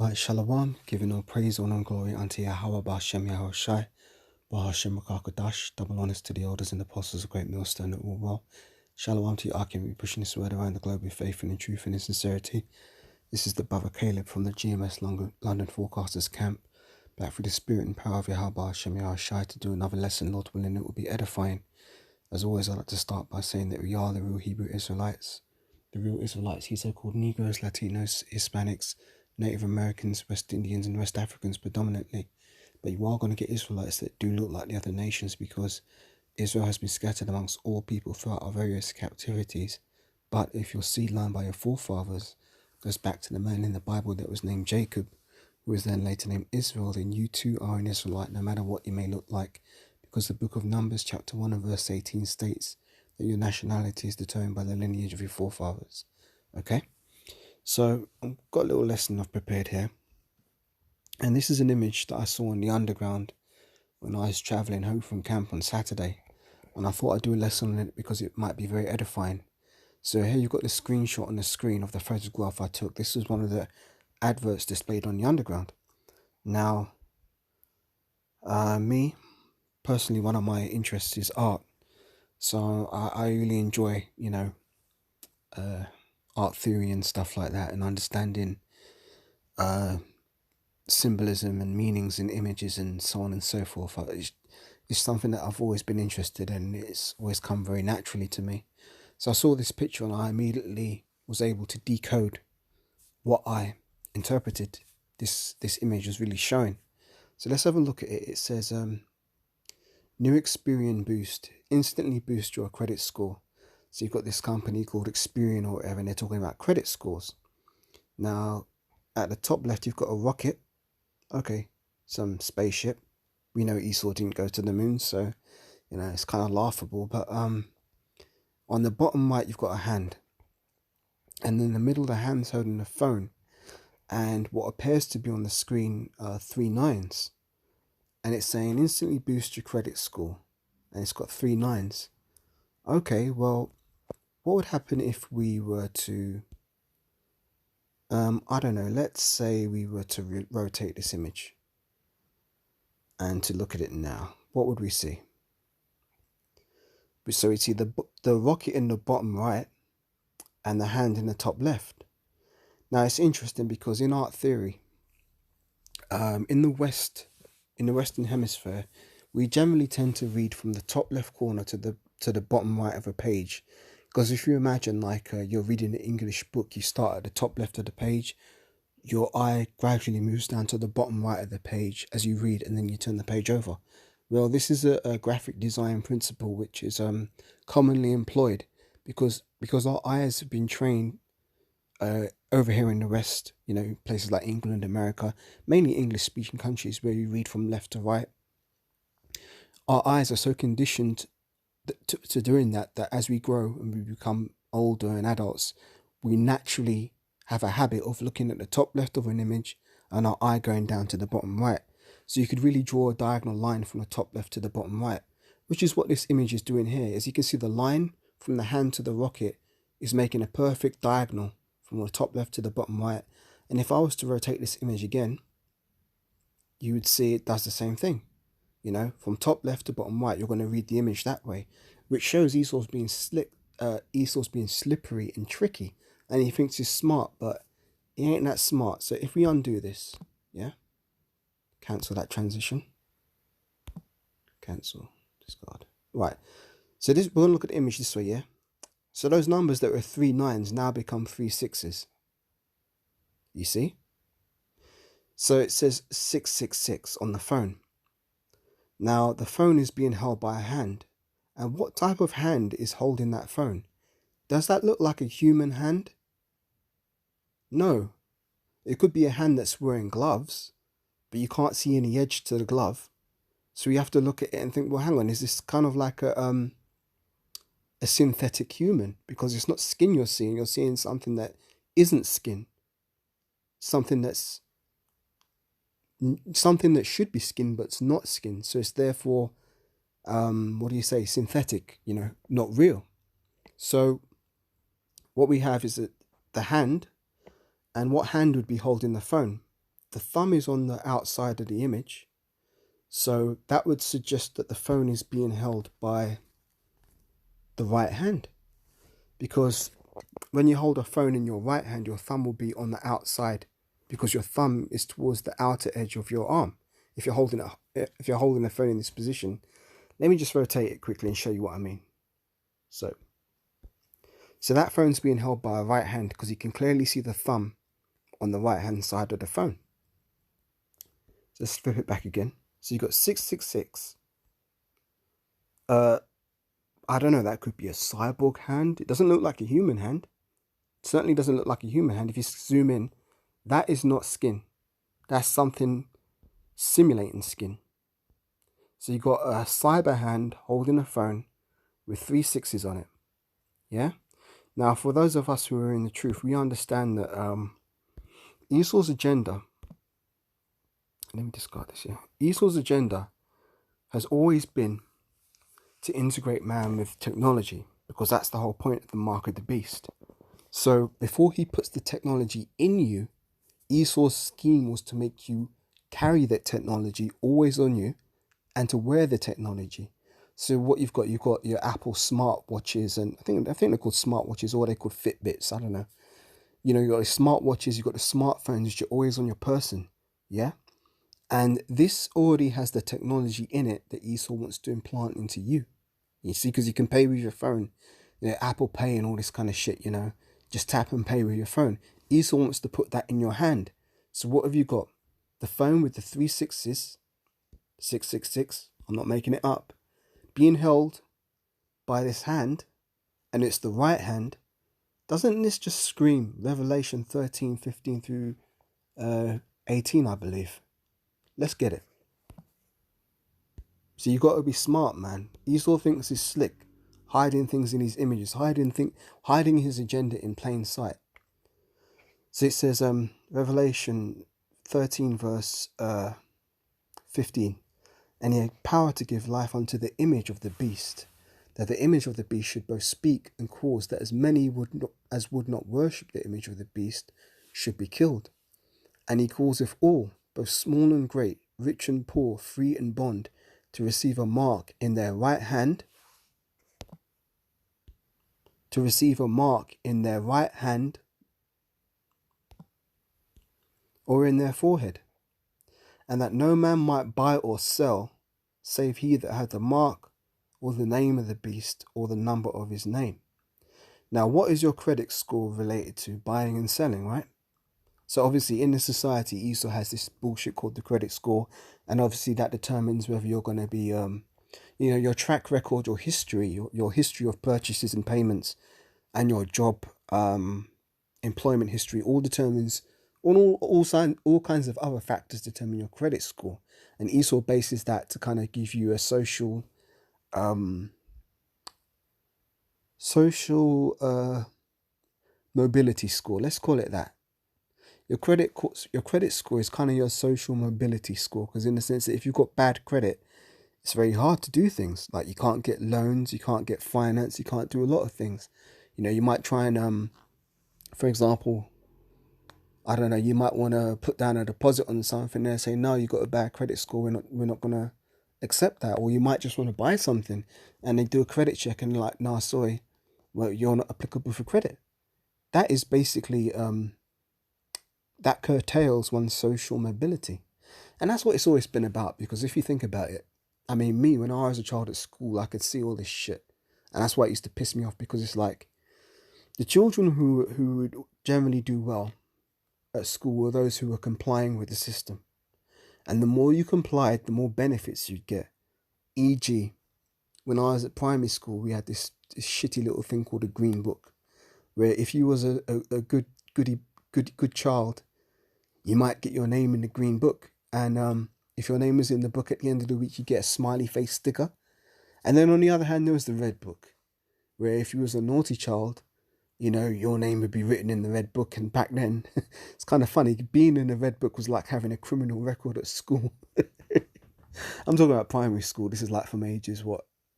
Right, Shalom, giving all praise, honor, and glory unto Yahweh, Ba'ashem Yahushai, Ba'ashem Rakakadash, double honors to the elders and apostles of Great Millstone at all well. Shalom to you, Akim, we pushing this word around the globe with faith and in truth and in sincerity. This is the brother Caleb from the GMS London Forecasters Camp, back through the spirit and power of Yahweh, Ba'ashem Yahushai, to do another lesson, Lord willing, it will be edifying. As always, I'd like to start by saying that we are the real Hebrew Israelites. The real Israelites, he said, called Negroes, Latinos, Hispanics, Native Americans, West Indians and West Africans predominantly. But you are going to get Israelites that do look like the other nations, because Israel has been scattered amongst all people throughout our various captivities. But if your seed line by your forefathers goes back to the man in the Bible that was named Jacob, who was then later named Israel, then you too are an Israelite, no matter what you may look like. Because the book of Numbers chapter 1 and verse 18 states that your nationality is determined by the lineage of your forefathers. Okay? So I've got a little lesson I've prepared here. And this is an image that I saw on the underground when I was travelling home from camp on Saturday. And I thought I'd do a lesson on it because it might be very edifying. So here you've got the screenshot on the screen of the photograph I took. This was one of the adverts displayed on the underground. Now, me, personally, one of my interests is art. So I really enjoy, art theory and stuff like that, and understanding symbolism and meanings in images and so on and so forth. It's something that I've always been interested in. It's always come very naturally to me. So I saw this picture and I immediately was able to decode what I interpreted this image was really showing. So let's have a look at it. It says, new Experian boost, instantly boost your credit score. So you've got this company called Experian or whatever, and they're talking about credit scores. Now, at the top left, you've got a rocket. Okay, some spaceship. We know Esau didn't go to the moon, so, it's kind of laughable. But on the bottom right, you've got a hand. And in the middle, the hand's holding a phone. And what appears to be on the screen are 3 nines. And it's saying instantly boost your credit score. And it's got 3 nines. Okay, well, what would happen if we were to, I don't know, let's say we were to rotate this image and to look at it now. What would we see? So we see the rocket in the bottom right and the hand in the top left. Now it's interesting because in art theory, in the Western Hemisphere, we generally tend to read from the top left corner to the bottom right of a page. Because if you imagine you're reading an English book, you start at the top left of the page, your eye gradually moves down to the bottom right of the page as you read, and then you turn the page over. Well, this is a graphic design principle which is commonly employed because our eyes have been trained over here in the West, places like England, America, mainly English-speaking countries where you read from left to right. Our eyes are so conditioned to doing that as we grow and we become older and adults, we naturally have a habit of looking at the top left of an image and our eye going down to the bottom right. So you could really draw a diagonal line from the top left to the bottom right, which is what this image is doing here. As you can see, the line from the hand to the rocket is making a perfect diagonal from the top left to the bottom right. And if I was to rotate this image again, you would see it does the same thing. From top left to bottom right, you're going to read the image that way, which shows Esau's being slippery and tricky, and he thinks he's smart, but he ain't that smart. So if we undo this, cancel that transition, cancel, discard. Right. So we're going to look at the image this way, So those numbers that were 3 nines now become 3 sixes. You see? So it says 666 on the phone. Now, the phone is being held by a hand. And what type of hand is holding that phone? Does that look like a human hand? No. It could be a hand that's wearing gloves, but you can't see any edge to the glove. So you have to look at it and think, well, hang on, is this kind of like a synthetic human? Because it's not skin you're seeing something that isn't skin. Something that should be skin, but it's not skin. So it's therefore, synthetic, not real. So what we have is that the hand, and what hand would be holding the phone? the thumb is on the outside of the image. So that would suggest that the phone is being held by the right hand, because when you hold a phone in your right hand, your thumb will be on the outside because your thumb is towards the outer edge of your arm. If you're holding the phone in this position, let me just rotate it quickly and show you what I mean. So that phone's being held by a right hand because you can clearly see the thumb on the right hand side of the phone. So let's flip it back again. So you've got 666. I don't know, that could be a cyborg hand. It doesn't look like a human hand. It certainly doesn't look like a human hand. If you zoom in, that is not skin. That's something simulating skin. So you've got a cyber hand holding a phone with 3 6s on it. Yeah? Now, for those of us who are in the truth, we understand that Esau's agenda, let me discard this here. Esau's agenda has always been to integrate man with technology, because that's the whole point of the mark of the beast. So before he puts the technology in you, Esau's scheme was to make you carry that technology always on you and to wear the technology. So what you've got your Apple smartwatches, and I think they're called smartwatches, or they're called Fitbits, I don't know. You know, you've got the smartwatches, you've got the smartphones which are always on your person. Yeah? And this already has the technology in it that Esau wants to implant into you. You see, because you can pay with your phone. You know, Apple Pay and all this kind of shit, you know. Just tap and pay with your phone. Esau wants to put that in your hand. So what have you got? The phone with the 3 6s, 666, I'm not making it up, being held by this hand, and it's the right hand. Doesn't this just scream Revelation 13, 15 through 18, I believe? Let's get it. So you got to be smart, man. Esau thinks he's slick, hiding things in his images, hiding his agenda in plain sight. So it says, Revelation 13 verse 15, and he had power to give life unto the image of the beast, that the image of the beast should both speak and cause that as many would not worship the image of the beast should be killed. And he causeth all, both small and great, rich and poor, free and bond, to receive a mark in their right hand, or in their forehead, and that no man might buy or sell, save he that had the mark, or the name of the beast, or the number of his name. Now, what is your credit score related to? Buying and selling, right? So obviously in this society, Esau has this bullshit called the credit score, and obviously that determines whether you're going to be, your track record, your history, your history of purchases and payments, and your job, employment history, all determines, all kinds of other factors determine your credit score. And Esau bases that to kind of give you a social mobility score. Let's call it that. Your credit score is kind of your social mobility score, because in the sense that if you've got bad credit, it's very hard to do things. Like you can't get loans, you can't get finance, you can't do a lot of things. You know, you might try and, for example, I don't know, you might want to put down a deposit on something. They say, no, you got a bad credit score, we're not going to accept that. Or you might just want to buy something and they do a credit check and they're like, nah, sorry, well, you're not applicable for credit. That is basically, that curtails one's social mobility. And that's what it's always been about, because if you think about it, I mean, me, when I was a child at school, I could see all this shit. And that's why it used to piss me off, because it's like, the children who would generally do well at school were those who were complying with the system. And the more you complied, the more benefits you'd get. E.g., when I was at primary school, we had this shitty little thing called a green book, where if you was a good child, you might get your name in the green book. And if your name was in the book at the end of the week, you get a smiley face sticker. And then on the other hand, there was the red book, where if you was a naughty child, you know, your name would be written in the red book. And back then, it's kind of funny, being in the red book was like having a criminal record at school. I'm talking about primary school. This is like from ages,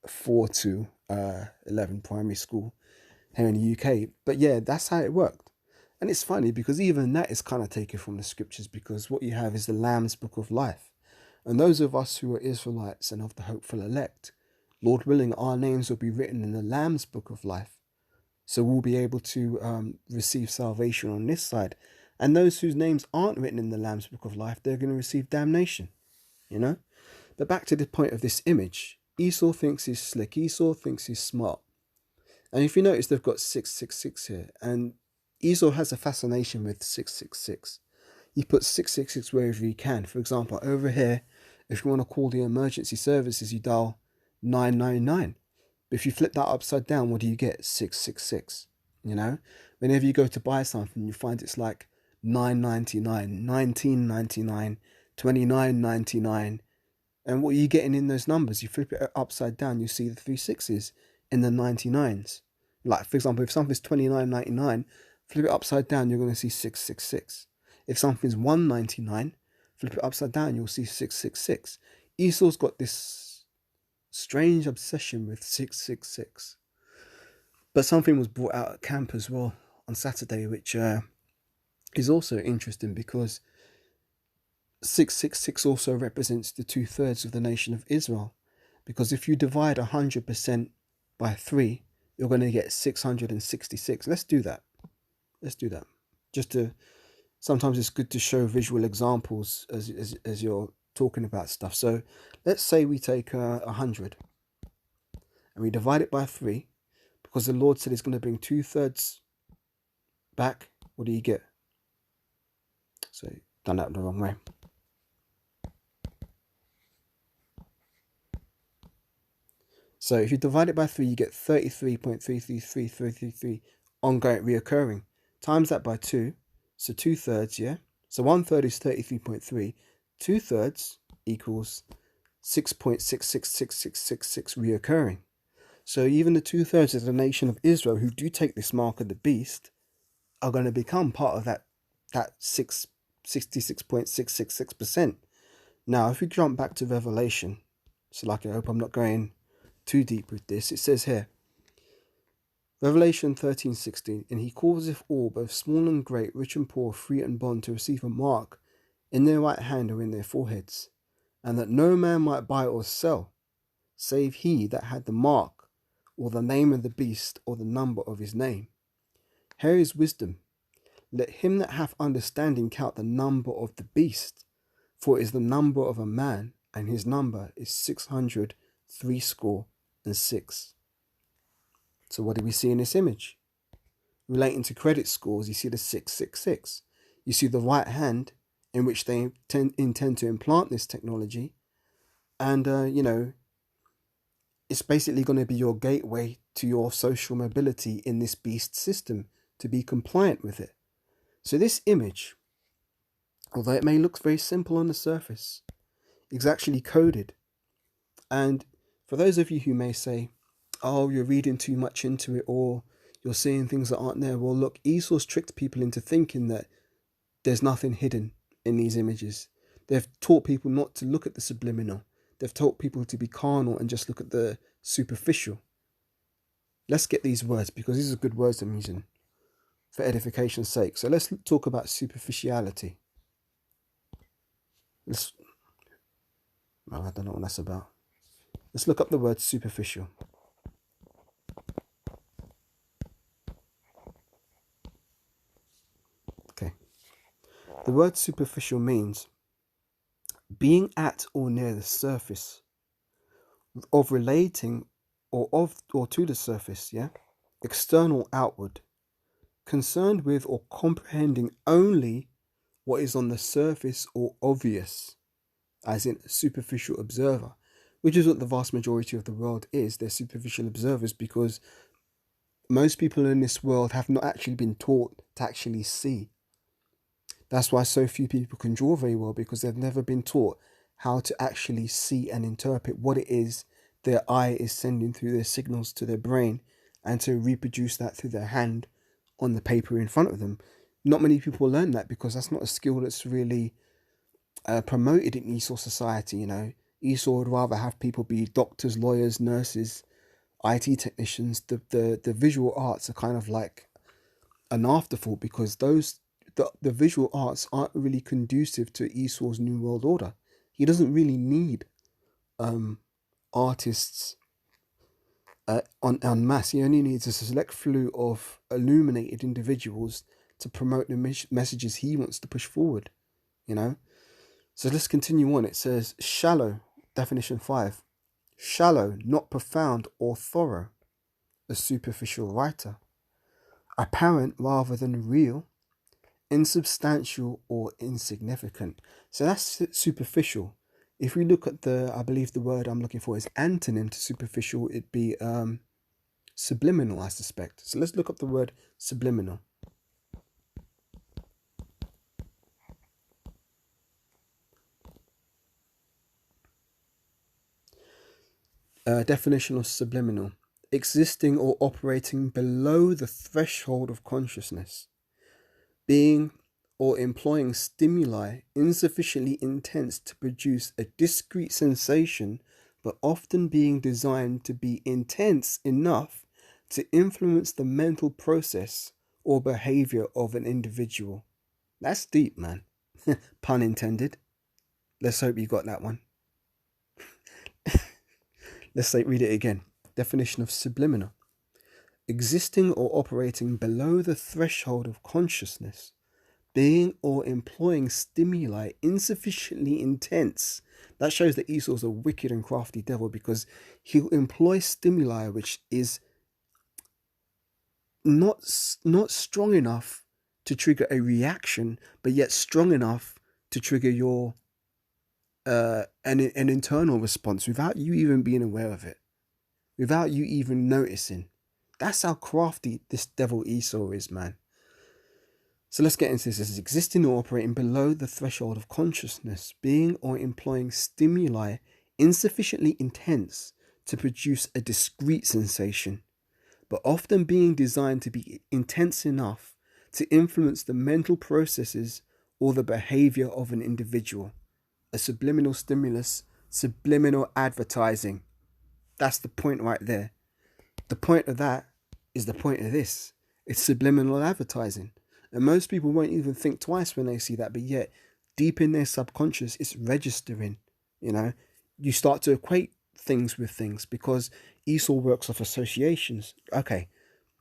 4 to 11, primary school here in the UK. But yeah, that's how it worked. And it's funny because even that is kind of taken from the scriptures, because what you have is the Lamb's Book of Life. And those of us who are Israelites and of the hopeful elect, Lord willing, our names will be written in the Lamb's Book of Life. So we'll be able to receive salvation on this side. And those whose names aren't written in the Lamb's Book of Life, they're going to receive damnation, you know? But back to the point of this image, Esau thinks he's slick. Esau thinks he's smart. And if you notice, they've got 666 here. And Esau has a fascination with 666. He puts 666 wherever he can. For example, over here, if you want to call the emergency services, you dial 999. But if you flip that upside down, what do you get? 666. You know, whenever you go to buy something, you find it's like 999, 1999, 29.99. And what are you getting in those numbers? You flip it upside down, you see the 3 sixes in the 99s. Like, for example, if something's 29.99, flip it upside down, you're going to see 666. If something's 1.99, flip it upside down, you'll see 666. Esau's got this strange obsession with 666. But something was brought out at camp as well on Saturday, which is also interesting, because 666 also represents the 2/3 of the nation of Israel. Because if you divide 100% by 3, you're going to get 666. Let's do that. Just to, sometimes it's good to show visual examples as you're talking about stuff. So let's say we take 100 and we divide it by 3, because the Lord said He's going to bring 2/3 back. What do you get? So done that the wrong way. So if you divide it by 3, you get 33.333333 ongoing, reoccurring. Times that by 2, so 2/3, yeah? So 1/3 is 33.3. 2/3 equals 6.666666 reoccurring. So even the 2/3 of the nation of Israel who do take this mark of the beast are going to become part of that 66.666%. Now, if we jump back to Revelation, so like I hope I'm not going too deep with this, it says here, Revelation 13:16, and He causeth all, both small and great, rich and poor, free and bond, to receive a mark in their right hand or in their foreheads, and that no man might buy or sell, save he that had the mark, or the name of the beast, or the number of his name. Here is wisdom. Let him that hath understanding count the number of the beast, for it is the number of a man, and his number is 666. So what do we see in this image? Relating to credit scores, you see the 666. You see the right hand in which they intend to implant this technology. And, it's basically going to be your gateway to your social mobility in this beast system, to be compliant with it. So this image, although it may look very simple on the surface, is actually coded. And for those of you who may say, oh, you're reading too much into it, or you're seeing things that aren't there. Well, look, Esau's tricked people into thinking that there's nothing hidden in these images. They've taught people not to look at the subliminal. They've taught people to be carnal and just look at the superficial. Let's get these words, because these are good words I'm using for edification's sake. So let's talk about superficiality. I don't know what that's about. Let's look up the word superficial. Okay. The word superficial means being at or near the surface, of relating or to the surface, yeah? External, outward. Concerned with or comprehending only what is on the surface or obvious, as in a superficial observer, which is what the vast majority of the world is. They're superficial observers, because most people in this world have not actually been taught to actually see. That's why so few people can draw very well, because they've never been taught how to actually see and interpret what it is their eye is sending through their signals to their brain, and to reproduce that through their hand on the paper in front of them. Not many people learn that, because that's not a skill that's really promoted in Esau society. You know, Esau would rather have people be doctors, lawyers, nurses, IT technicians. The visual arts are kind of like an afterthought, because the visual arts aren't really conducive to Esau's new world order. He doesn't really need artists en masse. He only needs a select few of illuminated individuals to promote the messages he wants to push forward, you know? So let's continue on. It says, shallow, definition 5. Shallow, not profound or thorough, a superficial writer. Apparent rather than real, insubstantial or insignificant. So that's superficial. If we look at I believe the word I'm looking for is antonym to superficial, it'd be subliminal, I suspect. So let's look up the word subliminal. Definition of subliminal: existing or operating below the threshold of consciousness, being or employing stimuli insufficiently intense to produce a discrete sensation, but often being designed to be intense enough to influence the mental process or behavior of an individual. That's deep, man. Pun intended. Let's hope you got that one. Let's read it again. Definition of subliminal: existing or operating below the threshold of consciousness, being or employing stimuli insufficiently intense. That shows that Esau's a wicked and crafty devil, because he'll employ stimuli which is not strong enough to trigger a reaction, but yet strong enough to trigger your an internal response without you even being aware of it, without you even noticing. That's how crafty this devil Esau is, man. So let's get into this. This is existing or operating below the threshold of consciousness, being or employing stimuli insufficiently intense to produce a discrete sensation, but often being designed to be intense enough to influence the mental processes or the behavior of an individual. A subliminal stimulus, subliminal advertising. That's the point right there. The point of that is the point of this. It's subliminal advertising. And most people won't even think twice when they see that, but yet deep in their subconscious, it's registering. You know, you start to equate things with things because Esau works off associations. Okay,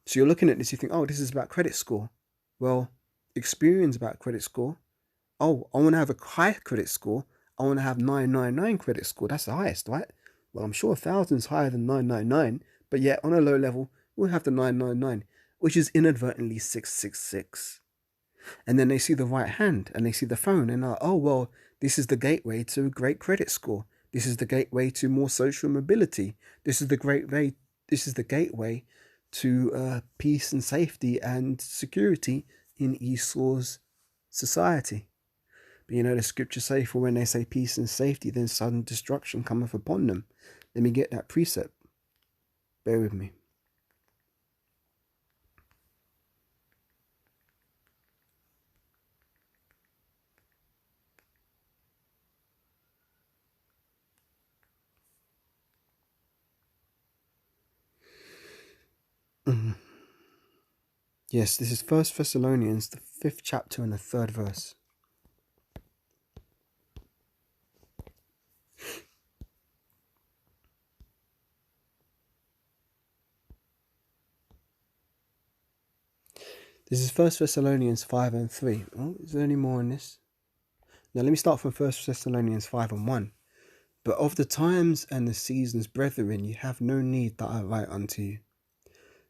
so you're looking at this, you think, oh, this is about credit score. Well, Experian's about credit score. Oh, I want to have a high credit score. I want to have 999 credit score. That's the highest, right? Well, I'm sure 1,000's higher than 999, but yet on a low level, we'll have the 999, which is inadvertently 666. And then they see the right hand and they see the phone and are, oh, well, this is the gateway to a great credit score. This is the gateway to more social mobility. This is the gateway to peace and safety and security in Esau's society. But you know, the scriptures say, for when they say peace and safety, then sudden destruction cometh upon them. Let me get that precept. Bear with me. Yes, this is 1 Thessalonians, the 5th chapter and the 3rd verse. This is 1 Thessalonians 5 and 3. Oh, is there any more in this? Now let me start from 1 Thessalonians 5 and 1. But of the times and the seasons, brethren, you have no need that I write unto you.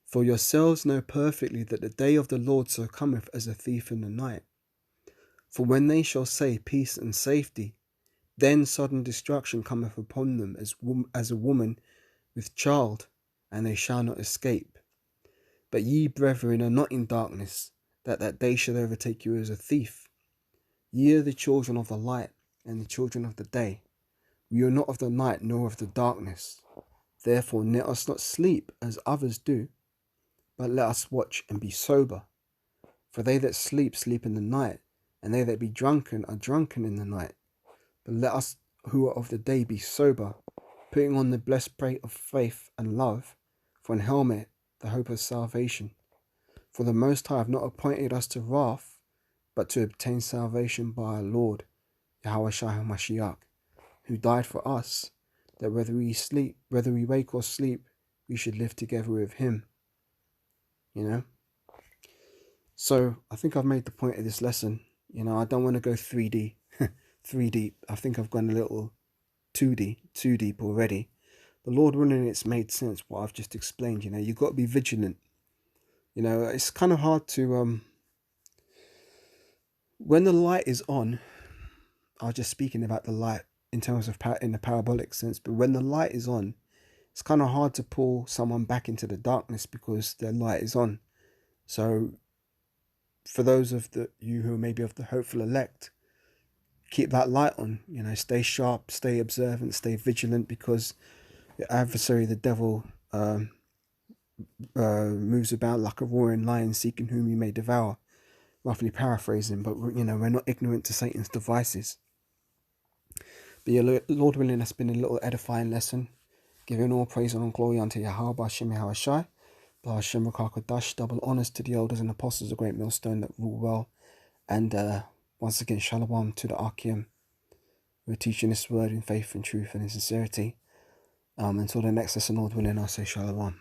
For yourselves know perfectly that the day of the Lord so cometh as a thief in the night. For when they shall say peace and safety, then sudden destruction cometh upon them as a woman with child, and they shall not escape. But ye, brethren, are not in darkness, that day should overtake you as a thief. Ye are the children of the light, and the children of the day. We are not of the night, nor of the darkness. Therefore let us not sleep, as others do, but let us watch and be sober. For they that sleep, sleep in the night, and they that be drunken are drunken in the night. But let us who are of the day be sober, putting on the breastplate of faith and love, for an helmet, the hope of salvation. For the Most High have not appointed us to wrath, but to obtain salvation by our Lord, Yahweh Shai HaMashiach, who died for us, that whether we wake or sleep, we should live together with him. You know? So I think I've made the point of this lesson. You know, I don't want to go 3D. 3 deep. I think I've gone a little too deep already. The Lord willing, it's made sense what I've just explained. You know, you've got to be vigilant. You know, it's kind of hard to when the light is on. I was just speaking about the light in terms of in the parabolic sense, but when the light is on, it's kind of hard to pull someone back into the darkness because their light is on. So for those of you who may be of the hopeful elect, keep that light on. You know, stay sharp, stay observant, stay vigilant, because the adversary, the devil, moves about like a roaring lion, seeking whom he may devour. Roughly paraphrasing, but you know, we're not ignorant to Satan's devices. But yeah, Lord willing, that's been a little edifying lesson. Giving all praise and all glory unto Yahweh B'Hashem Yahushai, B'Hashem Rakakadash. Double honors to the elders and apostles of Great Millstone that rule well. And once again, shalom to the Akim. We're teaching this word in faith and truth and in sincerity. Until the next lesson, Lord willing, I'll say shalom.